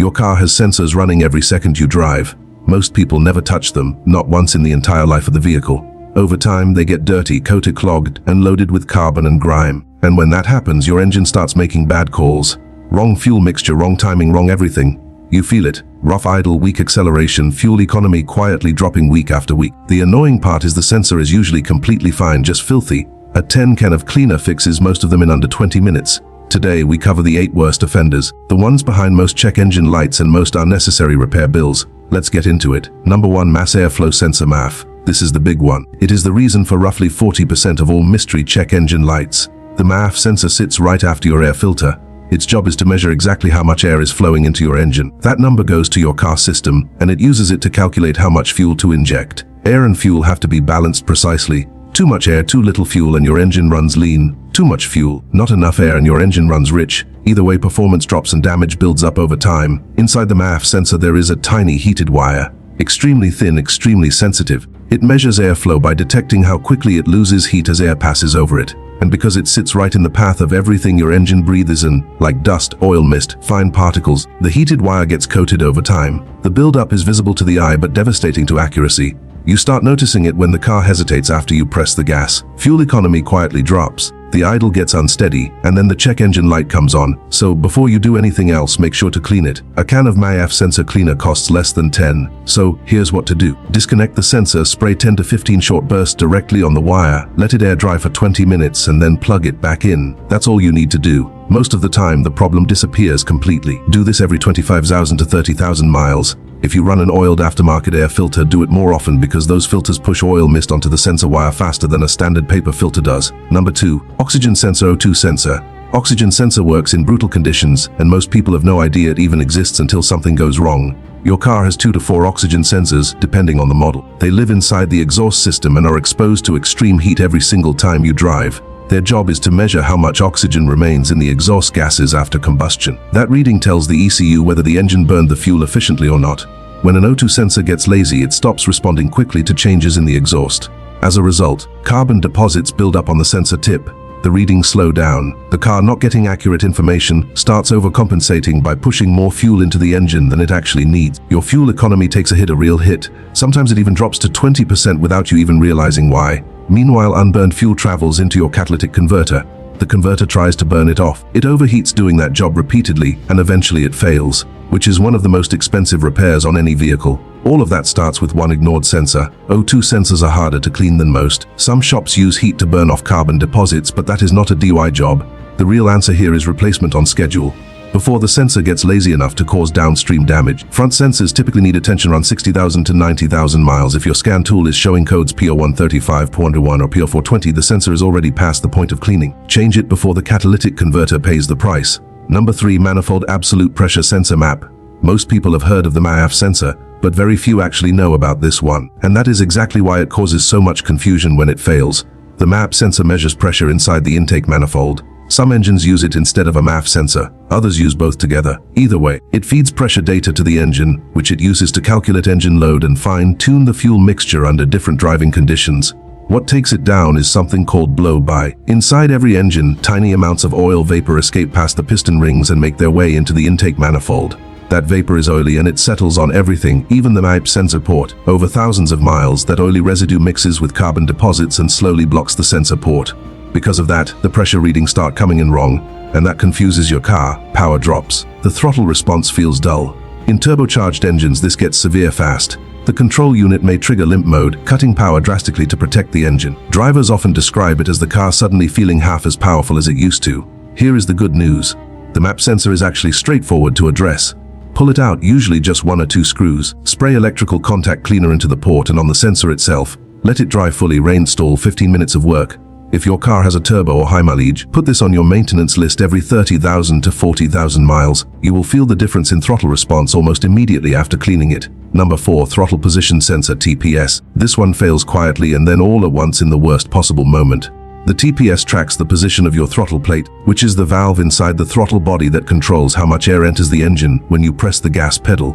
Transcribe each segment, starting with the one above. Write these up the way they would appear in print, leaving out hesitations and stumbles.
Your car has sensors running every second you drive. Most people never touch them, not once in the entire life of the vehicle. Over time, they get dirty, coated, clogged, and loaded with carbon and grime. And when that happens, your engine starts making bad calls. Wrong fuel mixture, wrong timing, wrong everything. You feel it. Rough idle, weak acceleration, fuel economy quietly dropping week after week. The annoying part is the sensor is usually completely fine, just filthy. A 10 can of cleaner fixes most of them in under 20 minutes. Today, we cover the 8 worst offenders, the ones behind most check engine lights and most unnecessary repair bills. Let's get into it. Number 1, mass airflow sensor MAF. This is the big one. It is the reason for roughly 40% of all mystery check engine lights. The MAF sensor sits right after your air filter. Its job is to measure exactly how much air is flowing into your engine. That number goes to your car system, and it uses it to calculate how much fuel to inject. Air and fuel have to be balanced precisely. Too much air, too little fuel, and your engine runs lean. Too much fuel, not enough air, and your engine runs rich. Either way, performance drops and damage builds up over time. Inside the MAF sensor there is a tiny heated wire. Extremely thin, extremely sensitive. It measures airflow by detecting how quickly it loses heat as air passes over it. And because it sits right in the path of everything your engine breathes in, like dust, oil mist, fine particles, the heated wire gets coated over time. The buildup is visible to the eye but devastating to accuracy. You start noticing it when the car hesitates after you press the gas. Fuel economy quietly drops. The idle gets unsteady, and then the check engine light comes on. So before you do anything else, make sure to clean it. A can of MAF sensor cleaner costs less than 10. So here's what to do. Disconnect the sensor, spray 10 to 15 short bursts directly on the wire, let it air dry for 20 minutes, and then plug it back in. That's all you need to do. Most of the time, the problem disappears completely. Do this every 25,000 to 30,000 miles. If you run an oiled aftermarket air filter, do it more often because those filters push oil mist onto the sensor wire faster than a standard paper filter does. Number 2, oxygen sensor O2 sensor. Oxygen sensor works in brutal conditions, and most people have no idea it even exists until something goes wrong. Your car has 2 to 4 oxygen sensors, depending on the model. They live inside the exhaust system and are exposed to extreme heat every single time you drive. Their job is to measure how much oxygen remains in the exhaust gases after combustion. That reading tells the ECU whether the engine burned the fuel efficiently or not. When an O2 sensor gets lazy, it stops responding quickly to changes in the exhaust. As a result, carbon deposits build up on the sensor tip. The readings slow down. The car, not getting accurate information, starts overcompensating by pushing more fuel into the engine than it actually needs. Your fuel economy takes a hit, a real hit. Sometimes it even drops to 20% without you even realizing why. Meanwhile, unburned fuel travels into your catalytic converter. The converter tries to burn it off. It overheats doing that job repeatedly, and eventually it fails, which is one of the most expensive repairs on any vehicle. All of that starts with one ignored sensor. O2 sensors are harder to clean than most. Some shops use heat to burn off carbon deposits, but that is not a DIY job. The real answer here is replacement on schedule, before the sensor gets lazy enough to cause downstream damage. Front sensors typically need attention around 60,000 to 90,000 miles. If your scan tool is showing codes P0135, P101, or P0420, the sensor is already past the point of cleaning. Change it before the catalytic converter pays the price. Number 3, manifold absolute pressure sensor MAP. Most people have heard of the MAF sensor, but very few actually know about this one. And that is exactly why it causes so much confusion when it fails. The MAP sensor measures pressure inside the intake manifold. Some engines use it instead of a MAF sensor. Others use both together. Either way, it feeds pressure data to the engine, which it uses to calculate engine load and fine-tune the fuel mixture under different driving conditions. What takes it down is something called blow-by. Inside every engine, tiny amounts of oil vapor escape past the piston rings and make their way into the intake manifold. That vapor is oily and it settles on everything, even the MAP sensor port. Over thousands of miles, that oily residue mixes with carbon deposits and slowly blocks the sensor port. Because of that, the pressure readings start coming in wrong, and that confuses your car. Power drops. The throttle response feels dull. In turbocharged engines, this gets severe fast. The control unit may trigger limp mode, cutting power drastically to protect the engine. Drivers often describe it as the car suddenly feeling half as powerful as it used to. Here is the good news. The MAP sensor is actually straightforward to address. Pull it out, usually just 1 or 2 screws. Spray electrical contact cleaner into the port and on the sensor itself. Let it dry fully, reinstall 15 minutes of work. If your car has a turbo or high mileage, put this on your maintenance list every 30,000 to 40,000 miles. You will feel the difference in throttle response almost immediately after cleaning it. Number 4, throttle position sensor TPS. This one fails quietly and then all at once in the worst possible moment. The TPS tracks the position of your throttle plate, which is the valve inside the throttle body that controls how much air enters the engine when you press the gas pedal.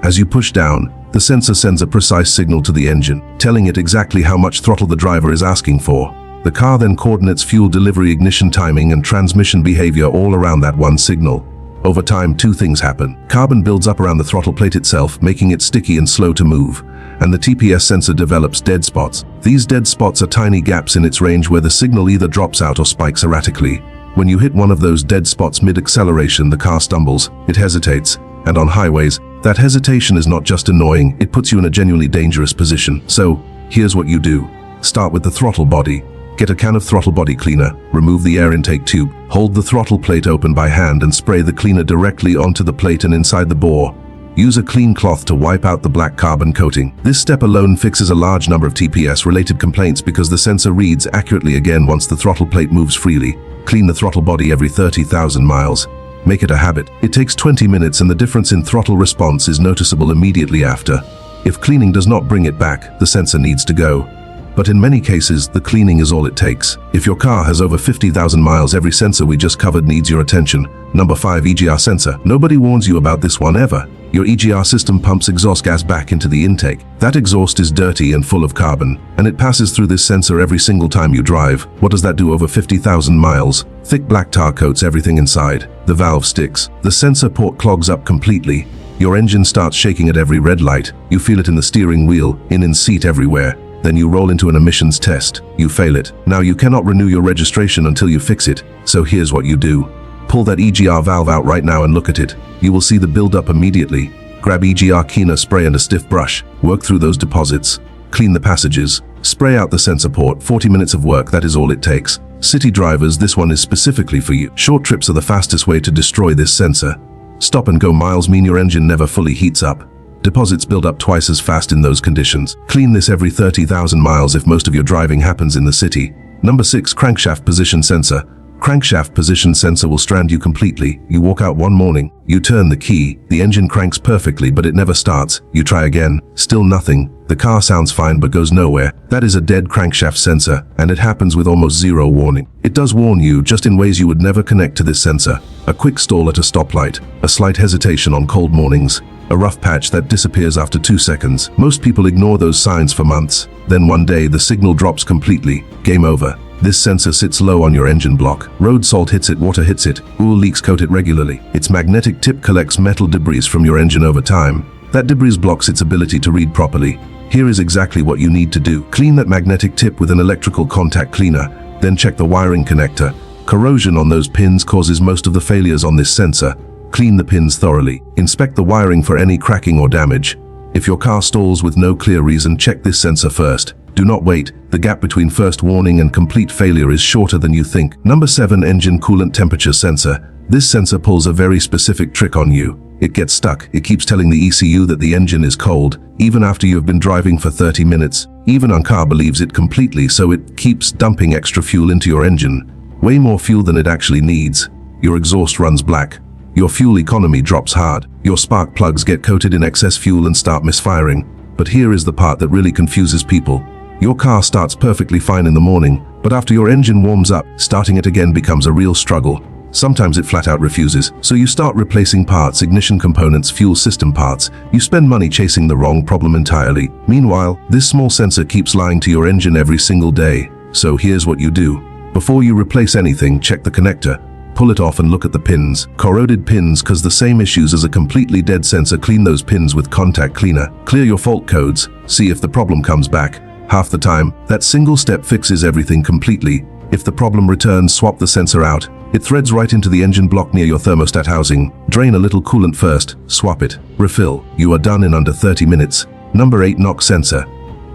As you push down, the sensor sends a precise signal to the engine, telling it exactly how much throttle the driver is asking for. The car then coordinates fuel delivery, ignition timing, and transmission behavior all around that one signal. Over time, two things happen. Carbon builds up around the throttle plate itself, making it sticky and slow to move, and the TPS sensor develops dead spots. These dead spots are tiny gaps in its range where the signal either drops out or spikes erratically. When you hit one of those dead spots mid-acceleration, the car stumbles, it hesitates, and on highways, that hesitation is not just annoying, it puts you in a genuinely dangerous position. So, here's what you do. Start with the throttle body. Get a can of throttle body cleaner, remove the air intake tube, hold the throttle plate open by hand and spray the cleaner directly onto the plate and inside the bore. Use a clean cloth to wipe out the black carbon coating. This step alone fixes a large number of TPS-related complaints because the sensor reads accurately again once the throttle plate moves freely. Clean the throttle body every 30,000 miles. Make it a habit. It takes 20 minutes and the difference in throttle response is noticeable immediately after. If cleaning does not bring it back, the sensor needs to go. But in many cases, the cleaning is all it takes. If your car has over 50,000 miles, every sensor we just covered needs your attention. Number 5, EGR sensor. Nobody warns you about this one ever. Your EGR system pumps exhaust gas back into the intake. That exhaust is dirty and full of carbon, and it passes through this sensor every single time you drive. What does that do over 50,000 miles? Thick black tar coats everything inside. The valve sticks. The sensor port clogs up completely. Your engine starts shaking at every red light. You feel it in the steering wheel, in seat, everywhere. Then you roll into an emissions test. You fail it. Now you cannot renew your registration until you fix it. So here's what you do. Pull that EGR valve out right now and look at it. You will see the buildup immediately. Grab EGR cleaner spray and a stiff brush. Work through those deposits. Clean the passages. Spray out the sensor port. 40 minutes of work, that is all it takes. City drivers, this one is specifically for you. Short trips are the fastest way to destroy this sensor. Stop and go miles mean your engine never fully heats up. Deposits build up twice as fast in those conditions. Clean this every 30,000 miles if most of your driving happens in the city. Number 6, crankshaft position sensor. Crankshaft position sensor will strand you completely. You walk out one morning, you turn the key, the engine cranks perfectly but it never starts. You try again, still nothing. The car sounds fine but goes nowhere. That is a dead crankshaft sensor, and it happens with almost zero warning. It does warn you, just in ways you would never connect to this sensor. A quick stall at a stoplight, a slight hesitation on cold mornings, a rough patch that disappears after 2 seconds. Most people ignore those signs for months. Then one day the signal drops completely. Game over. This sensor sits low on your engine block. Road salt hits it, water hits it, oil leaks coat it regularly. Its magnetic tip collects metal debris from your engine over time. That debris blocks its ability to read properly. Here is exactly what you need to do. Clean that magnetic tip with an electrical contact cleaner, then check the wiring connector. Corrosion on those pins causes most of the failures on this sensor. Clean the pins thoroughly. Inspect the wiring for any cracking or damage. If your car stalls with no clear reason, check this sensor first. Do not wait. The gap between first warning and complete failure is shorter than you think. Number 7, engine coolant temperature sensor. This sensor pulls a very specific trick on you. It gets stuck. It keeps telling the ECU that the engine is cold, even after you have been driving for 30 minutes. Even our car believes it completely, so it keeps dumping extra fuel into your engine. Way more fuel than it actually needs. Your exhaust runs black. Your fuel economy drops hard. Your spark plugs get coated in excess fuel and start misfiring. But here is the part that really confuses people. Your car starts perfectly fine in the morning, but after your engine warms up, starting it again becomes a real struggle. Sometimes it flat out refuses, so you start replacing parts, ignition components, fuel system parts. You spend money chasing the wrong problem entirely. Meanwhile, this small sensor keeps lying to your engine every single day. So here's what you do. Before you replace anything, check the connector. Pull it off and look at the pins. Corroded pins cause the same issues as a completely dead sensor. Clean those pins with contact cleaner. Clear your fault codes. See if the problem comes back. Half the time, that single step fixes everything completely. If the problem returns, swap the sensor out. It threads right into the engine block near your thermostat housing. Drain a little coolant first, swap it, refill. You are done in under 30 minutes. Number 8, knock sensor.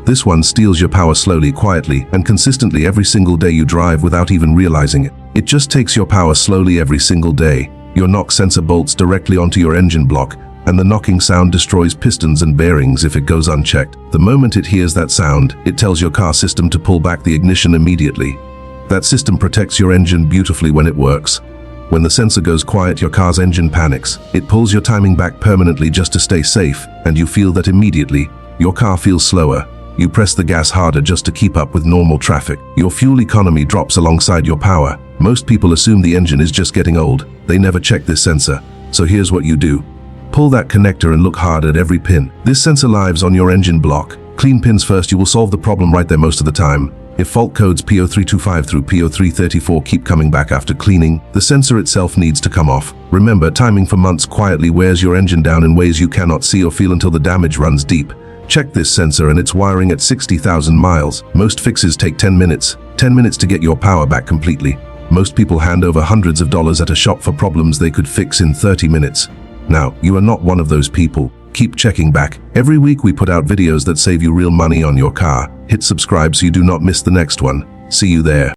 This one steals your power slowly, quietly, and consistently every single day you drive without even realizing it. It just takes your power slowly every single day. Your knock sensor bolts directly onto your engine block, and the knocking sound destroys pistons and bearings if it goes unchecked. The moment it hears that sound, it tells your car system to pull back the ignition immediately. That system protects your engine beautifully when it works. When the sensor goes quiet, your car's engine panics. It pulls your timing back permanently just to stay safe, and you feel that immediately. Your car feels slower. You press the gas harder just to keep up with normal traffic. Your fuel economy drops alongside your power. Most people assume the engine is just getting old. They never check this sensor. So here's what you do. Pull that connector and look hard at every pin. This sensor lives on your engine block. Clean pins first, you will solve the problem right there most of the time. If fault codes P0325 through P0334 keep coming back after cleaning, the sensor itself needs to come off. Remember, timing for months quietly wears your engine down in ways you cannot see or feel until the damage runs deep. Check this sensor and its wiring at 60,000 miles. Most fixes take 10 minutes. 10 minutes to get your power back completely. Most people hand over hundreds of dollars at a shop for problems they could fix in 30 minutes. Now, you are not one of those people. Keep checking back. Every week we put out videos that save you real money on your car. Hit subscribe so you do not miss the next one. See you there.